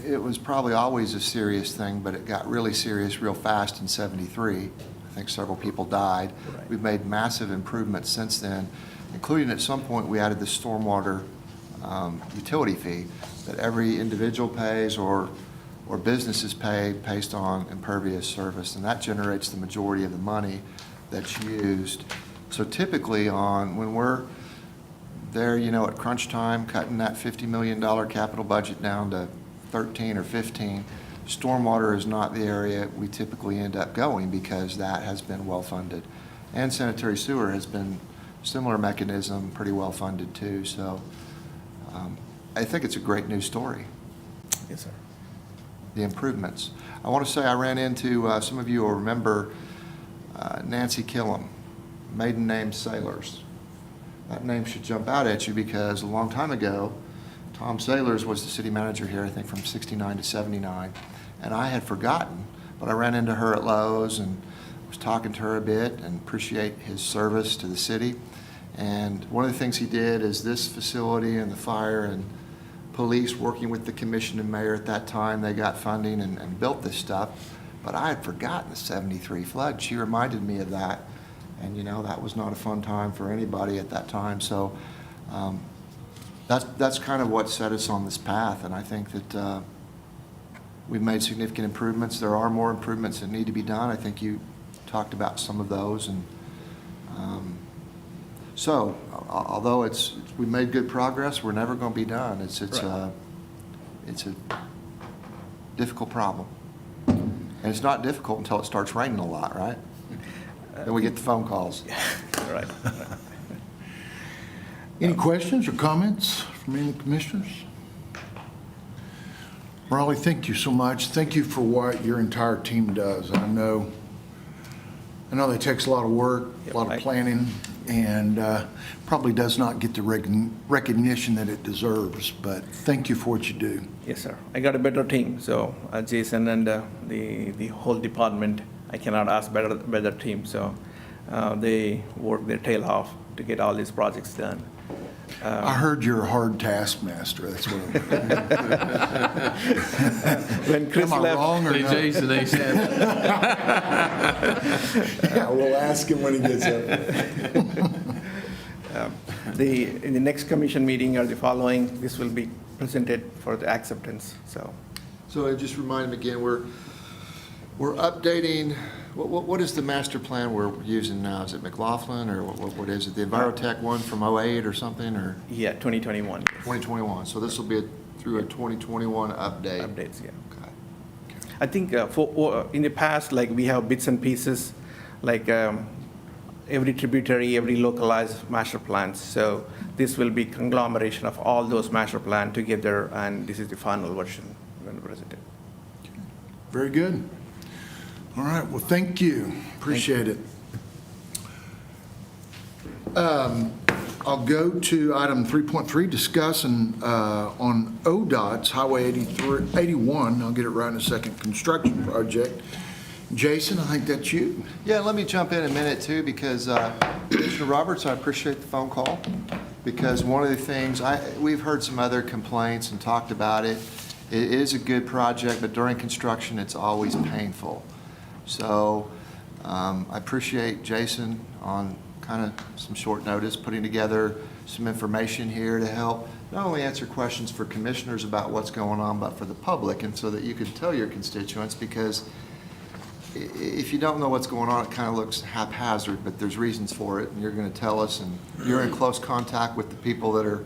it was probably always a serious thing, but it got really serious real fast in '73. I think several people died. Right. We've made massive improvements since then, including at some point we added the stormwater utility fee that every individual pays or businesses pay based on impervious surface, and that generates the majority of the money that's used. So typically when we're there, at crunch time, cutting that $50 million capital budget down to 13 or 15, stormwater is not the area we typically end up going because that has been well funded. And sanitary sewer has been similar mechanism, pretty well funded too. So I think it's a great news story. Yes, sir. The improvements. I want to say I ran into, some of you will remember Nancy Killam, maiden name Sailors. That name should jump out at you because a long time ago, Tom Sailors was the city manager here, I think from '69 to '79, and I had forgotten, but I ran into her at Lowe's and was talking to her a bit and appreciate his service to the city. And one of the things he did is this facility and the fire and police, working with the commission and mayor at that time, they got funding and built this stuff. But I had forgotten the '73 flood. She reminded me of that. And that was not a fun time for anybody at that time. So that's kind of what set us on this path. And I think that we've made significant improvements. There are more improvements that need to be done. I think you talked about some of those. And so although we made good progress, we're never going to be done. It's Right. difficult problem. And it's not difficult until it starts raining a lot, right? Then we get the phone calls. Right. Any questions or comments from any of the commissioners? Raleigh, thank you so much. Thank you for what your entire team does. I know that takes a lot of work, a lot of planning, and probably does not get the recognition that it deserves, but thank you for what you do. Yes, sir. I got a better team, so Jason and the whole department, I cannot ask better team, so they work their tail off to get all these projects done. I heard you're a hard taskmaster, that's what When Chris Am I left, wrong or Hey, no? Jason, they said, Yeah, we'll ask him when he gets up. in the next commission meeting or the following, this will be presented for the acceptance, so. So I just remind them again, we're updating, what is the master plan we're using now? Is it McLaughlin, or what is it? The Envirotech one from '08 or something, or Yeah, 2021. 2021? So this will be through a 2021 update? Updates, yeah. Okay. I think in the past, like we have bits and pieces, like every tributary, every localized master plans. So this will be conglomeration of all those master plan together, and this is the final version when presented. Very good. All right, well, thank you. Appreciate it. I'll go to item 3.3, discussing on ODOT's Highway 81, I'll get it right in a second, construction project. Jason, I think that's you. Yeah, let me jump in a minute too, because Commissioner Roberts, I appreciate the phone call, because one of the things, we've heard some other complaints and talked about it. It is a good project, but during construction, it's always painful. So I appreciate Jason on kind of some short notice, putting together some information here to help not only answer questions for commissioners about what's going on, but for the public, and so that you can tell your constituents, because if you don't know what's going on, it kind of looks haphazard, but there's reasons for it, and you're going to tell us, and you're in close contact with the people that are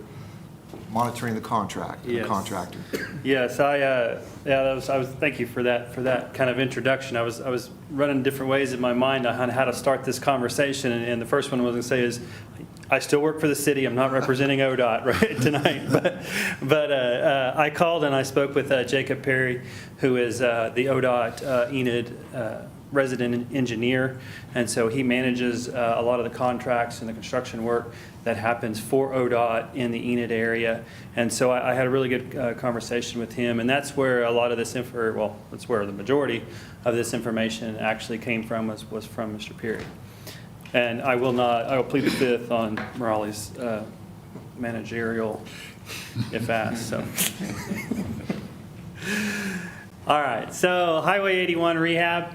monitoring the contract, the Yes. contractor. Yes, thank you for that kind of introduction. I was running different ways in my mind on how to start this conversation, and the first one I was going to say is, I still work for the city. I'm not representing ODOT right tonight, but I called and I spoke with Jacob Perry, who is the ODOT Enid resident engineer, and so he manages a lot of the contracts and the construction work that happens for ODOT in the Enid area. And so I had a really good conversation with him, and that's where a lot of this that's where the majority of this information actually came from, was from Mr. Perry. And I will plead the fifth on Raleigh's managerial if asked, so. All right, so Highway 81 rehab.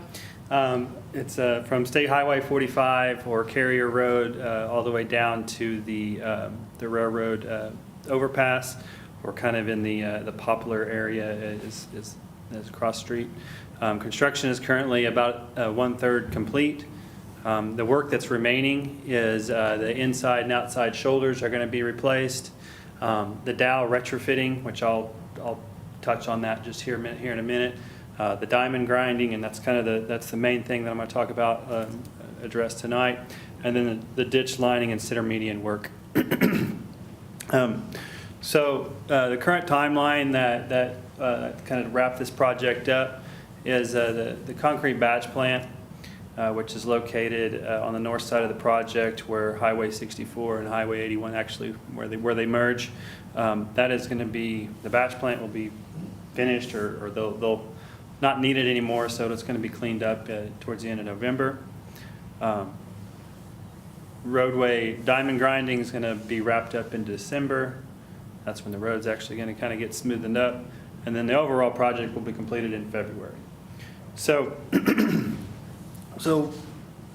It's from State Highway 45 or Carrier Road all the way down to the railroad overpass, or kind of in the Poplar area is cross street. Construction is currently about 1/3 complete. The work that's remaining is the inside and outside shoulders are going to be replaced. The dowel retrofitting, which I'll touch on that just here in a minute. The diamond grinding, and that's kind of that's the main thing that I'm going to talk about, address tonight. And then the ditch lining and center median work. So the current timeline that kind of wrap this project up is the concrete batch plant, which is located on the north side of the project, where Highway 64 and Highway 81 actually where they merge. That is going to be, the batch plant will be finished, or they'll not need it anymore, so it's going to be cleaned up towards the end of November. Roadway diamond grinding is going to be wrapped up in December. That's when the road's actually going to kind of get smoothened up. And then the overall project will be completed in February. So,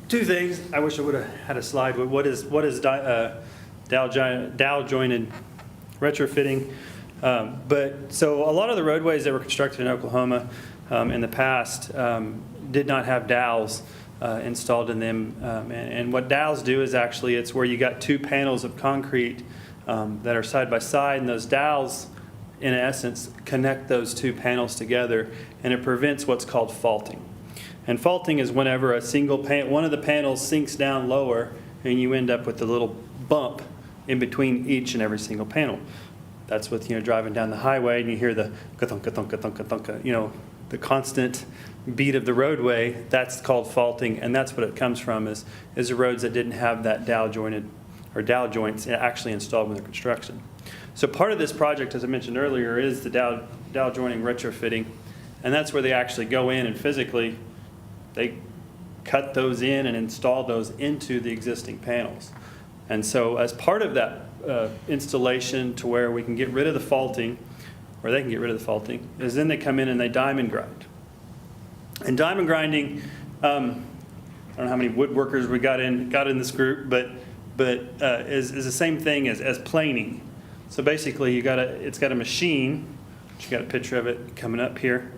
two things. I wish I would have had a slide. But what is dowel jointed retrofitting? But so a lot of the roadways that were constructed in Oklahoma in the past did not have dowels installed in them. And what dowels do is actually, it's where you got two panels of concrete that are side by side, and those dowels in essence, connect those two panels together, and it prevents what's called faulting. And faulting is whenever a single one of the panels sinks down lower, and you end up with a little bump in between each and every single panel. That's with, driving down the highway and you hear the ka-thunk, ka-thunk, ka-thunk, ka-thunk, the constant beat of the roadway. That's called faulting, and that's what it comes from is the roads that didn't have that dowel joints actually installed with the construction. So part of this project, as I mentioned earlier, is the dowel joining retrofitting, and that's where they actually go in and physically they cut those in and install those into the existing panels. And so as part of that installation to where we can get rid of the faulting, or they can get rid of the faulting, is then they come in and they diamond grind. And diamond grinding, I don't know how many woodworkers we got in this group, but is the same thing as planing. So basically, it's got a machine. You got a picture of it coming up here.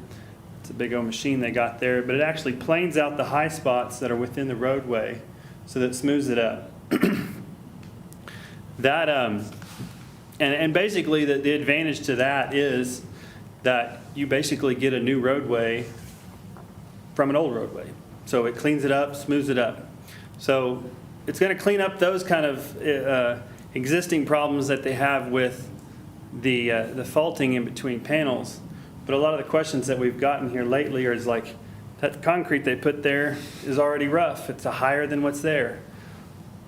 It's a big old machine they got there, but it actually planes out the high spots that are within the roadway, so that it smooths it up. And basically, the advantage to that is that you basically get a new roadway from an old roadway. So it cleans it up, smooths it up. So it's going to clean up those kind of existing problems that they have with the faulting in between panels. But a lot of the questions that we've gotten here lately is like, that concrete they put there is already rough. It's higher than what's there.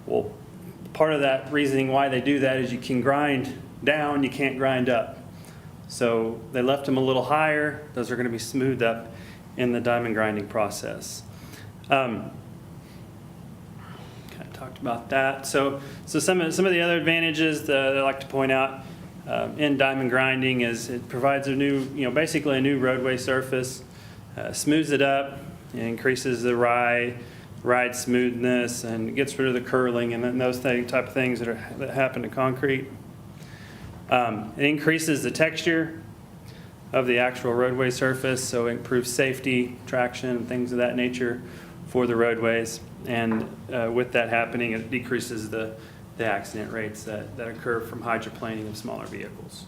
Well, part of that reasoning why they do that is you can grind down, you can't grind up. So they left them a little higher. Those are going to be smoothed up in the diamond grinding process. Kind of talked about that. So some of the other advantages that I like to point out in diamond grinding is it provides a new, basically a new roadway surface, smooths it up, and increases the ride smoothness, and gets rid of the curling and those type of things that happen to concrete. It increases the texture of the actual roadway surface, so it improves safety, traction, things of that nature for the roadways. And with that happening, it decreases the accident rates that occur from hydroplaning of smaller vehicles.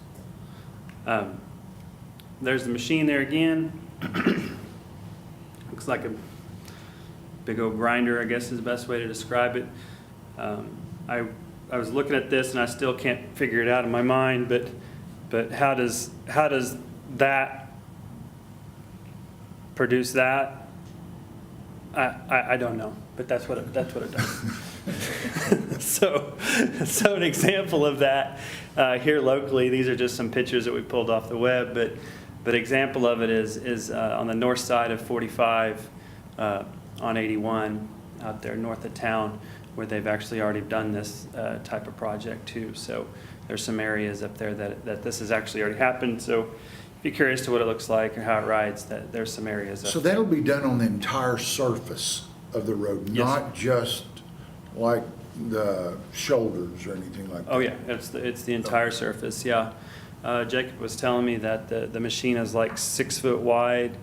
There's the machine there again. Looks like a big old grinder, I guess is the best way to describe it. I was looking at this and I still can't figure it out in my mind, but how does that produce that? I don't know, but that's what it does. So an example of that here locally, these are just some pictures that we pulled off the web, but example of it is on the north side of 45 on 81 out there north of town, where they've actually already done this type of project too. So there's some areas up there that this has actually already happened. So if you're curious to what it looks like or how it rides, there's some areas up So there. that'll be done on the entire surface of the road, Yes. not just like the shoulders or anything like that? Oh yeah, it's the entire surface, yeah. Jacob was telling me that the machine is like 6 foot wide,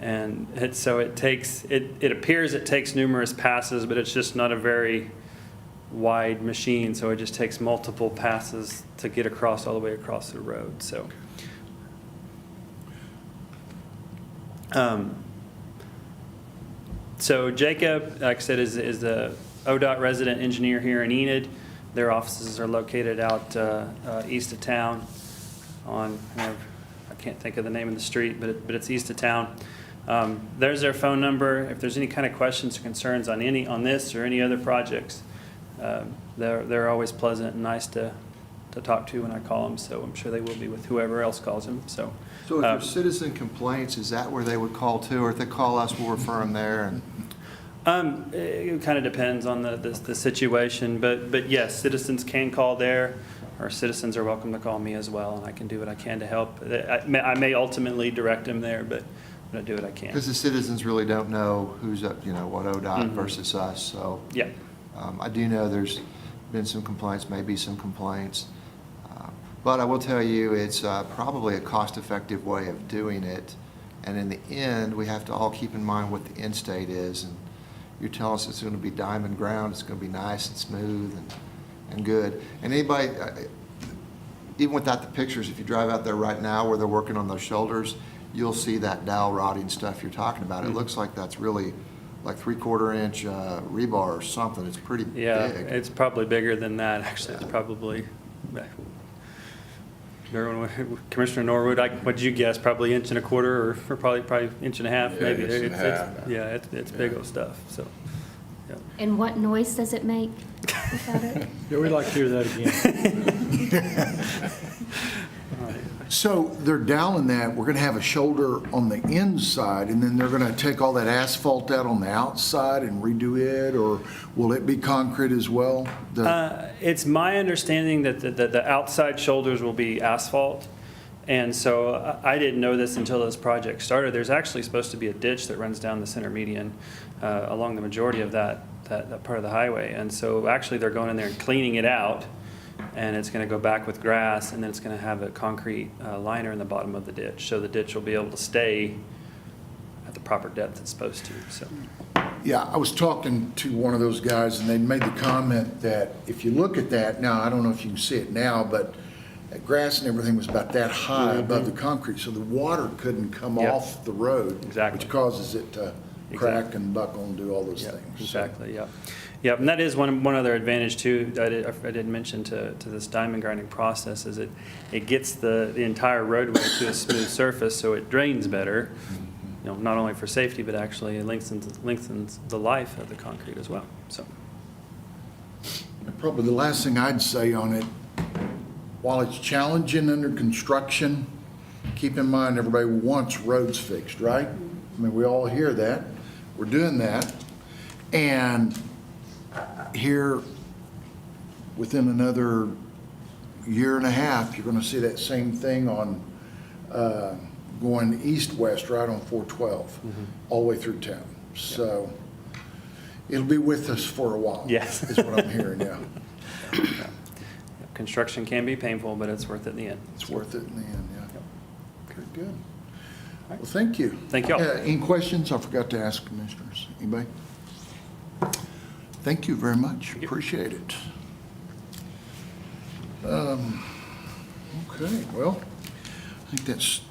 and it appears it takes numerous passes, but it's just not a very wide machine, so it just takes multiple passes to get across all the way across the road. So Jacob, like I said, is the ODOT resident engineer here in Enid. Their offices are located out east of town on, I can't think of the name of the street, but it's east of town. There's their phone number. If there's any kind of questions or concerns on this or any other projects, they're always pleasant and nice to talk to when I call them. So I'm sure they will be with whoever else calls them. So if there's citizen complaints, is that where they would call too? Or if they call us, we'll refer them there? And it kind of depends on the situation, but yes, citizens can call there, or citizens are welcome to call me as well, and I can do what I can to help. I may ultimately direct them there, but I do what I can. because the citizens really don't know who's up, what ODOT versus us. So Yeah. I do know there's been some complaints, maybe some complaints. But I will tell you, it's probably a cost-effective way of doing it. And in the end, we have to all keep in mind what the end state is. And you're telling us it's going to be diamond ground, it's going to be nice and smooth and good. And anybody, even without the pictures, if you drive out there right now where they're working on those shoulders, you'll see that dowel rotting stuff you're talking about. It looks like that's really like 3/4 inch rebar or something. It's pretty Yeah, big. it's probably bigger than that, actually. It's probably, Commissioner Norwood, what'd you guess? Probably 1.25 or probably 1.5 inches, maybe. inch and a half. Yeah, it's big old stuff, so. Yeah. And what noise does it make without it? Yeah, we'd like to hear that again. So they're doweling that, we're gonna have a shoulder on the inside, and then they're gonna take all that asphalt out on the outside and redo it, or will it be concrete as well? It's my understanding that the outside shoulders will be asphalt. And so I didn't know this until this project started. There's actually supposed to be a ditch that runs down the center median along the majority of that part of the highway. And so actually they're going in there and cleaning it out, and it's going to go back with grass, and then it's going to have a concrete liner in the bottom of the ditch. So the ditch will be able to stay at the proper depth it's supposed to, so. Yeah, I was talking to one of those guys, and they made the comment that if you look at that, now, I don't know if you can see it now, but that grass and everything was about that high above the concrete, so the water couldn't come Yep. off the road. Exactly. Which causes it to crack and buckle and do all those Yep, things. exactly, yeah. Yep, and that is one other advantage too, that I didn't mention to this diamond grinding process, is it gets the entire roadway to a smooth surface, so it drains better, you know, not only for safety, but actually it lengthens the life of the concrete as well, so. And probably the last thing I'd say on it, while it's challenging under construction, keep in mind everybody wants roads fixed, right? I mean, we all hear that. We're doing that. And here, within another year and a half, you're gonna see that same thing on, going east-west, right on 412, all the way through town. So it'll be with us for a while. Yes. Is what I'm hearing, yeah. Construction can be painful, but it's worth it in the end. It's worth it in the end, yeah. Okay, good. right. Well, thank you. Thank you all. Any questions? I forgot to ask commissioners. Anybody? Thank you very much. Appreciate it. Okay, well, I think that's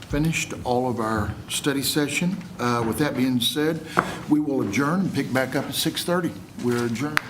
finished all of our study session. With that being said, we will adjourn and pick back up at 6:30. We're adjourned.